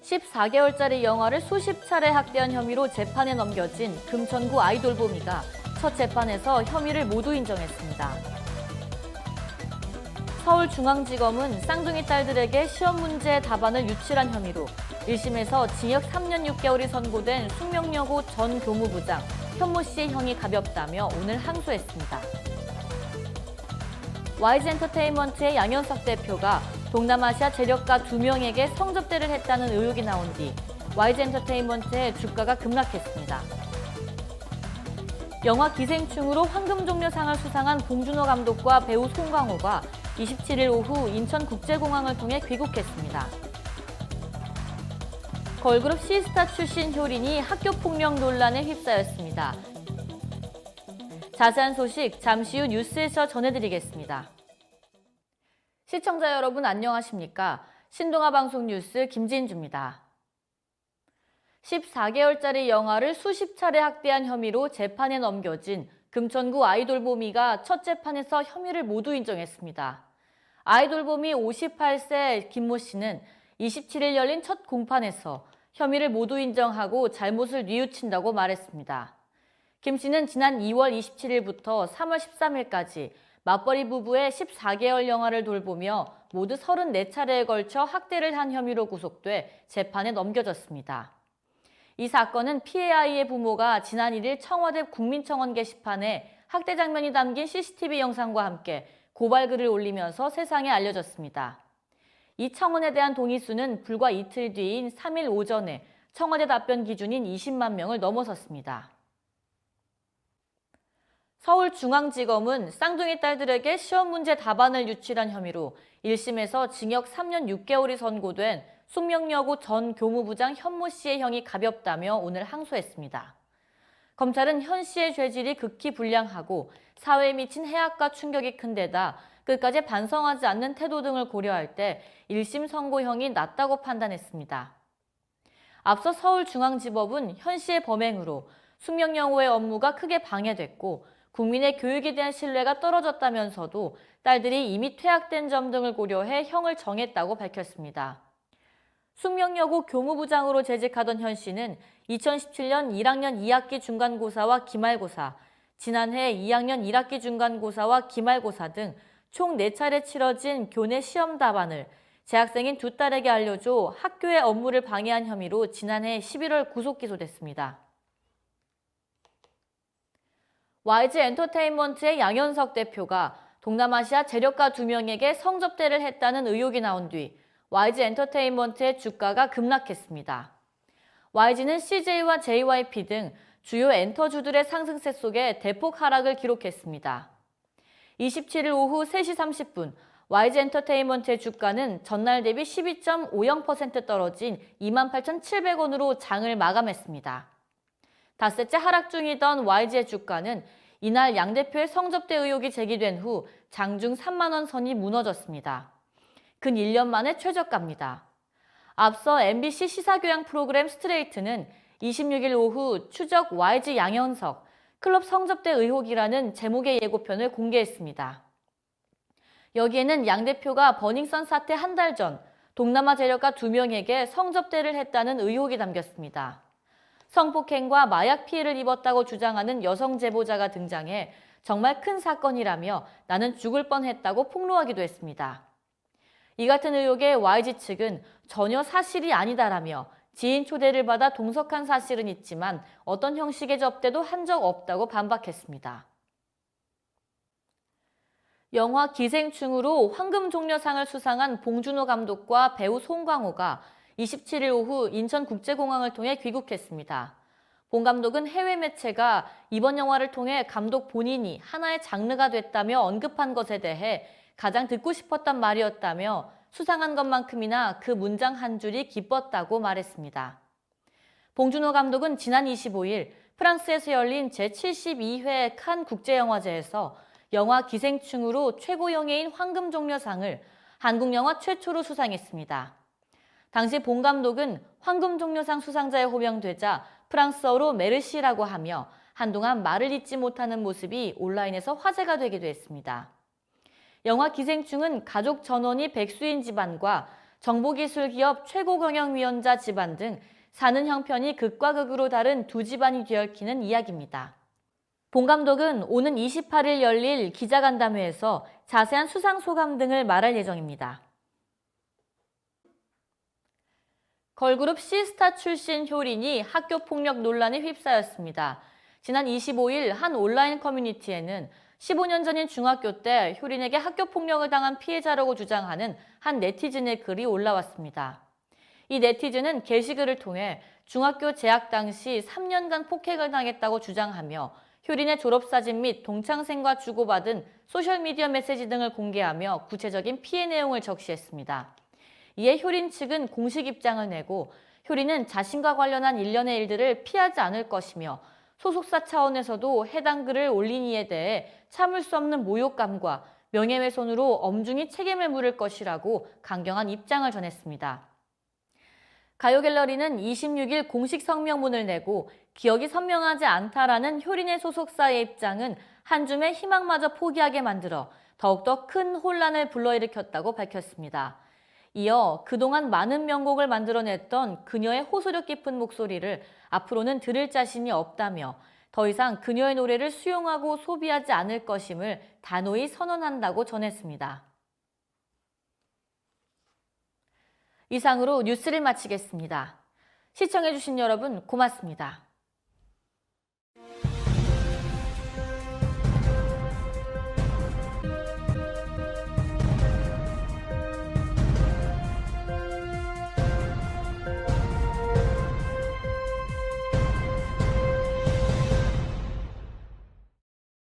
14개월짜리 영아를 수십 차례 학대한 혐의로 재판에 넘겨진 금천구 아이돌봄이가 첫 재판에서 혐의를 모두 인정했습니다. 서울중앙지검은 쌍둥이 딸들에게 시험 문제 답안을 유출한 혐의로 1심에서 징역 3년 6개월이 선고된 숙명여고 전 교무부장 현모 씨의 형이 가볍다며 오늘 항소했습니다. YG엔터테인먼트의 양현석 대표가 동남아시아 재력가 2명에게 성접대를 했다는 의혹이 나온 뒤 YG엔터테인먼트의 주가가 급락했습니다. 영화 기생충으로 황금종려상을 수상한 봉준호 감독과 배우 송강호가 27일 오후 인천국제공항을 통해 귀국했습니다. 걸그룹 시스타 출신 효린이 학교폭력 논란에 휩싸였습니다. 자세한 소식 잠시 후 뉴스에서 전해드리겠습니다. 시청자 여러분 안녕하십니까? 신동아 방송 뉴스 김진주입니다. 14개월짜리 영아를 수십 차례 학대한 혐의로 재판에 넘겨진 금천구 아이돌봄이가 첫 재판에서 혐의를 모두 인정했습니다. 아이돌봄이 58세 김모 씨는 27일 열린 첫 공판에서 혐의를 모두 인정하고 잘못을 뉘우친다고 말했습니다. 김 씨는 지난 2월 27일부터 3월 13일까지 맞벌이 부부의 14개월 영아를 돌보며 모두 34차례에 걸쳐 학대를 한 혐의로 구속돼 재판에 넘겨졌습니다. 이 사건은 피해 아이의 부모가 지난 1일 청와대 국민청원 게시판에 학대 장면이 담긴 CCTV 영상과 함께 고발글을 올리면서 세상에 알려졌습니다. 이 청원에 대한 동의 수는 불과 이틀 뒤인 3일 오전에 청와대 답변 기준인 20만 명을 넘어섰습니다. 서울중앙지검은 쌍둥이 딸들에게 시험 문제 답안을 유출한 혐의로 1심에서 징역 3년 6개월이 선고된 숙명여고 전 교무부장 현모 씨의 형이 가볍다며 오늘 항소했습니다. 검찰은 현 씨의 죄질이 극히 불량하고 사회에 미친 해악과 충격이 큰 데다 끝까지 반성하지 않는 태도 등을 고려할 때 1심 선고형이 낮다고 판단했습니다. 앞서 서울중앙지법은 현 씨의 범행으로 숙명여고의 업무가 크게 방해됐고 국민의 교육에 대한 신뢰가 떨어졌다면서도 딸들이 이미 퇴학된 점 등을 고려해 형을 정했다고 밝혔습니다. 숙명여고 교무부장으로 재직하던 현 씨는 2017년 1학년 2학기 중간고사와 기말고사, 지난해 2학년 1학기 중간고사와 기말고사 등 총 4차례 치러진 교내 시험 답안을 재학생인 두 딸에게 알려줘 학교의 업무를 방해한 혐의로 지난해 11월 구속 기소됐습니다. YG엔터테인먼트의 양현석 대표가 동남아시아 재력가 2명에게 성접대를 했다는 의혹이 나온 뒤 YG엔터테인먼트의 주가가 급락했습니다. YG는 CJ와 JYP 등 주요 엔터주들의 상승세 속에 대폭 하락을 기록했습니다. 27일 오후 3시 30분 YG엔터테인먼트의 주가는 전날 대비 12.50% 떨어진 28,700원으로 장을 마감했습니다. 닷새째 하락 중이던 YG의 주가는 이날 양 대표의 성접대 의혹이 제기된 후 장중 3만 원 선이 무너졌습니다. 근 1년 만에 최저가입니다. 앞서 MBC 시사교양 프로그램 스트레이트는 26일 오후 추적 YG 양현석, 클럽 성접대 의혹이라는 제목의 예고편을 공개했습니다. 여기에는 양 대표가 버닝썬 사태 한 달 전 동남아 재력가 2명에게 성접대를 했다는 의혹이 담겼습니다. 성폭행과 마약 피해를 입었다고 주장하는 여성 제보자가 등장해 정말 큰 사건이라며 나는 죽을 뻔했다고 폭로하기도 했습니다. 이 같은 의혹에 YG 측은 전혀 사실이 아니다라며 지인 초대를 받아 동석한 사실은 있지만 어떤 형식의 접대도 한 적 없다고 반박했습니다. 영화 기생충으로 황금종려상을 수상한 봉준호 감독과 배우 송강호가 27일 오후 인천국제공항을 통해 귀국했습니다. 봉 감독은 해외 매체가 이번 영화를 통해 감독 본인이 하나의 장르가 됐다며 언급한 것에 대해 가장 듣고 싶었던 말이었다며 수상한 것만큼이나 그 문장 한 줄이 기뻤다고 말했습니다. 봉준호 감독은 지난 25일 프랑스에서 열린 제72회 칸 국제영화제에서 영화 기생충으로 최고영예인 황금종려상을 한국 영화 최초로 수상했습니다. 당시 봉 감독은 황금종려상 수상자에 호명되자 프랑스어로 메르시라고 하며 한동안 말을 잇지 못하는 모습이 온라인에서 화제가 되기도 했습니다. 영화 기생충은 가족 전원이 백수인 집안과 정보기술기업 최고경영위원자 집안 등 사는 형편이 극과 극으로 다른 두 집안이 뒤얽히는 이야기입니다. 본 감독은 오는 28일 열릴 기자간담회에서 자세한 수상 소감 등을 말할 예정입니다. 걸그룹 시스타 출신 효린이 학교폭력 논란에 휩싸였습니다. 지난 25일 한 온라인 커뮤니티에는 15년 전인 중학교 때 효린에게 학교폭력을 당한 피해자라고 주장하는 한 네티즌의 글이 올라왔습니다. 이 네티즌은 게시글을 통해 중학교 재학 당시 3년간 폭행을 당했다고 주장하며 효린의 졸업사진 및 동창생과 주고받은 소셜미디어 메시지 등을 공개하며 구체적인 피해 내용을 적시했습니다. 이에 효린 측은 공식 입장을 내고 효린은 자신과 관련한 일련의 일들을 피하지 않을 것이며 소속사 차원에서도 해당 글을 올린 이에 대해 참을 수 없는 모욕감과 명예훼손으로 엄중히 책임을 물을 것이라고 강경한 입장을 전했습니다. 가요갤러리는 26일 공식 성명문을 내고 기억이 선명하지 않다라는 효린의 소속사의 입장은 한 줌의 희망마저 포기하게 만들어 더욱더 큰 혼란을 불러일으켰다고 밝혔습니다. 이어 그동안 많은 명곡을 만들어냈던 그녀의 호소력 깊은 목소리를 앞으로는 들을 자신이 없다며 더 이상 그녀의 노래를 수용하고 소비하지 않을 것임을 단호히 선언한다고 전했습니다. 이상으로 뉴스를 마치겠습니다. 시청해주신 여러분 고맙습니다.